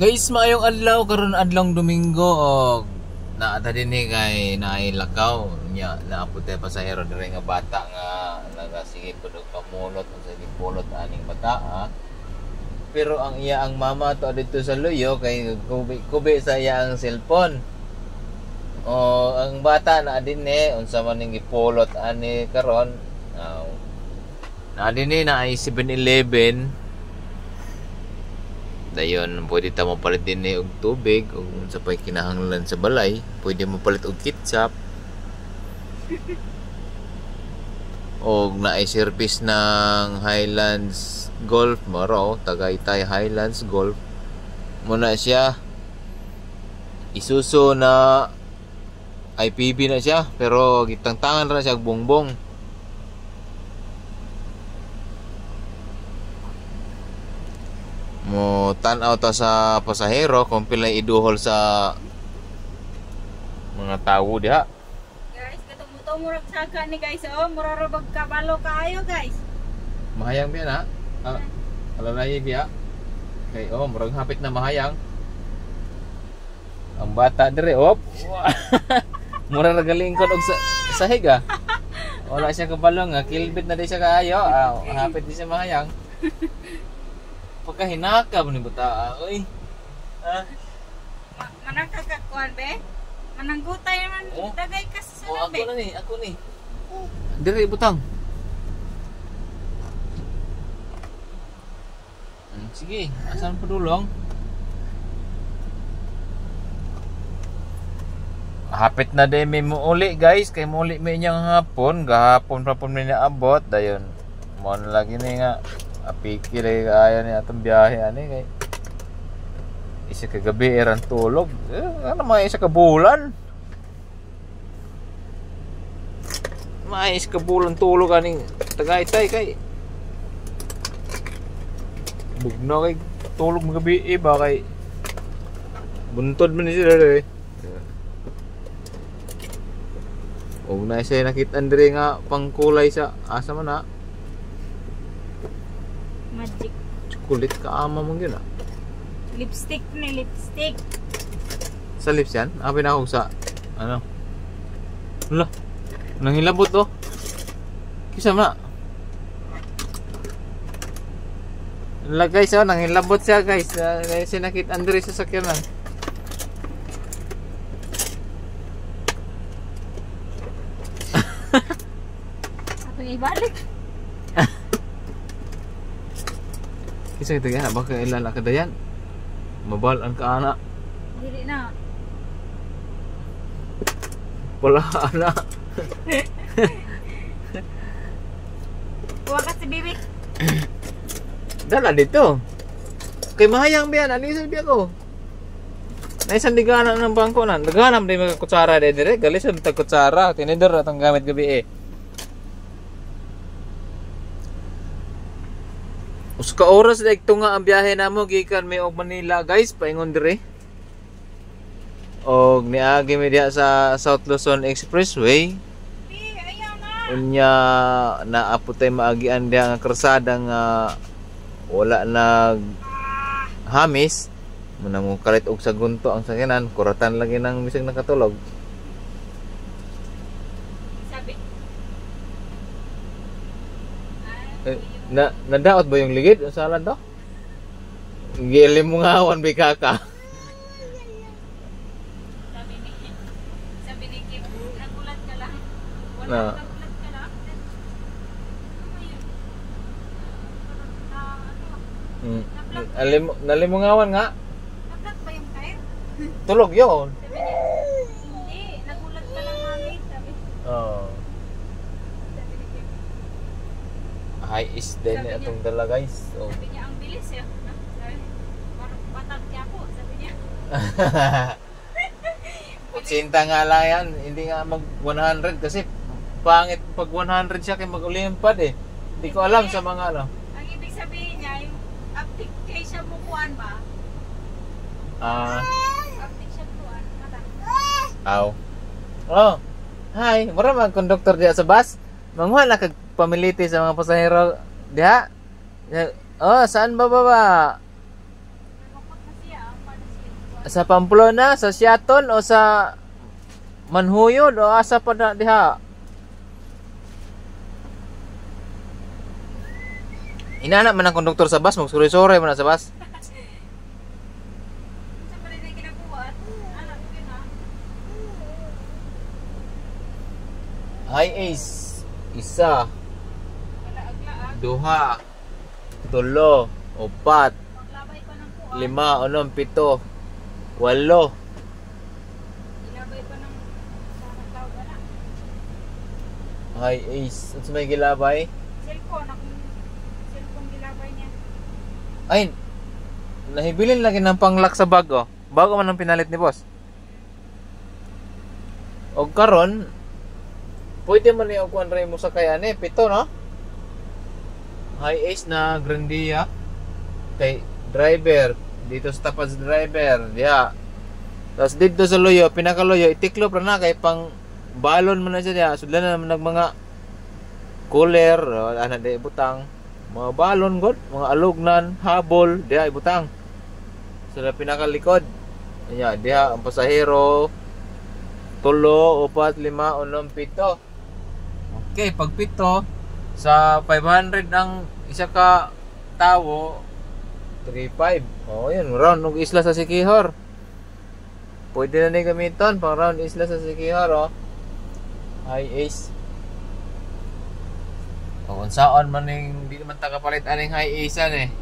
Guys, maayong adlaw karon adlong Domingo og naata dinhi kay naay lakaw nya naapute pasahero diri nga bata nga nagasige pud og pamulot unsa gipulot aning bata. Pero ang iya ang mama to dito sa luyo kay kubi sa iya ang cellphone. O ang bata na dinhi unsa man ning gipulot ani karon. Na dinhi na ay 7-Eleven. Dayon pwede ta mapalit din og tubig ug unsa pay kinahanglan sa balay, pwede mapalit og ketchup. Og naay service ng Highlands Golf maro, Tagaytay Highlands Golf. Muna siya Isuzu na IPV na siya pero gitangtangan ra siya og bongbong. Mo tan-aw ta sa pasahero kung pilay iduhol sa mga tawo diha. Guys, katong murag saka ni guys, oh, mura ra bag kabalo kaayo guys. Mahayang biya na. Alalay biya. Kay murag hapit na mahayang. Ang bata dire, op. Mura ra galingkod og sahig ah. Wala siya kabalo nga, kilbit na di siya kaayo. Hapit di siya mahayang. Pagkahinaka ba ni bata? Oy. Manangkakakuan be? Mananggutay naman dagay ka sa ako ni. Diri butang. Sige, asan padulong? Hapit na din may muuli guys, kay muuli may inyang hapon, gahapon pa pun may naabot dayon. Mo na lagi ni nga apikir ay kaya ni atong biyahe ani kay isa ka gabi eran tulog. Ano may isa ka bulan? May isa ka bulan tulog aning Tagaytay kay bugno kay tulog mga gabi ba kay buntod man ni sila eh. Og na siya nakita andre nga pangkulay sa asa man na magic chocolate ka ama mong yun ah. Lipstick ni lipstick. Sa lips yan? Apin ako sa ano? Wala. Nangilabot to. Kisa na. Wala guys oh, nangilabot siya guys. Kaya sinakit Andre sa sakyanan. Atong ibalik. Kisa ito yan, baka ilala ka dayan. Mabalaan ka anak. Dili na. Wala anak. Kuha ka si Bibi. Dala dito. Kay mahayang biyan, anisan biya ko. Naisan diganan ng bangko na. Naghanam din mga kutsara din dire. Galis ang kutsara. Tinidor atong gamit gabi eh. Uska oras like to nga ang biyahe namo gikan may og Manila guys paingon dire. Og niagi mi diha sa South Luzon Expressway. Unya naaputay maagian diha nga krusada nga wala nag hamis. Muna mo kalit og sagunto ang sakyanan, kuratan lagi nang bisag nakatulog. Sabi. Nadaot ba yung ligid? Ang salad to? Gilim mo nga awan bikaka. Sabi ni Kim, nagulat ka lang. Wala Na. nagulat ka lang. Nalimungawan nga. Naglat ba yung kain? Tulog yun. Sabi niya, hindi, nagulat ka lang mami. Sabi ni Kim. High is din Sabi niya. itong dala guys. Sabi niya, ang bilis ya. Sabi, parang batag niya ako. Sabi niya. Utsinta nga lang yan. Hindi nga mag 100 kasi pangit pag 100 siya kay mag-ulimpad eh. Hindi ko alam sa mga ano. Ang ibig sabihin niya, yung application mo kuhan ba? Application kuhan. Aw. Oh. Hi, mura mag conductor diha sa bus. Manguha na kag pamiliti sa mga pasahero diha. Oh, saan ba? Nalungkot na siya. Sa Pamplona, sa Seattle o sa Manhuyod o asa pa na diha? Inana man ang konduktor sa bus, magsuri-suri man na sa bus. Sa pa rin ay kinabuhat. Anak ko yun High Ace, isa, Aglaag. duha, tulo, upat, Maglabay pa ng kuwan. lima, unom, pito, walo. Ilabay pa ng nagtawag na. High Ace, at may gilabay. Cellphone. Akong cellphone gilabay niya. Ay, nahibilin lagi ng panglak sa bag oh. Bago man ang pinalit ni boss. O karon, pwede man ni og kuan ray mo sa kayane, pito no? High Ace na Grandia kay driver dito sa tapat sa driver, diha. Tapos dito sa loyo, pinakaloyo, itiklop ra na kay pang balon man na siya diha. Sudlan na naman nag mga cooler, ana di butang. Mga balon god, mga alugnan, habol, diha ibutang. Sa pinakalikod. Nya, diha ang pasahero. Tulo, upat, lima, unom, pito. Okay, pag pito, sa 500 ang isa ka tawo, 3.5. Oh, yun, round ng isla sa Siquijor. Pwede na ni gamiton pang round isla sa Siquijor, oh. High Ace. O kung saan man yung di naman tagapalit aning High Ace eh.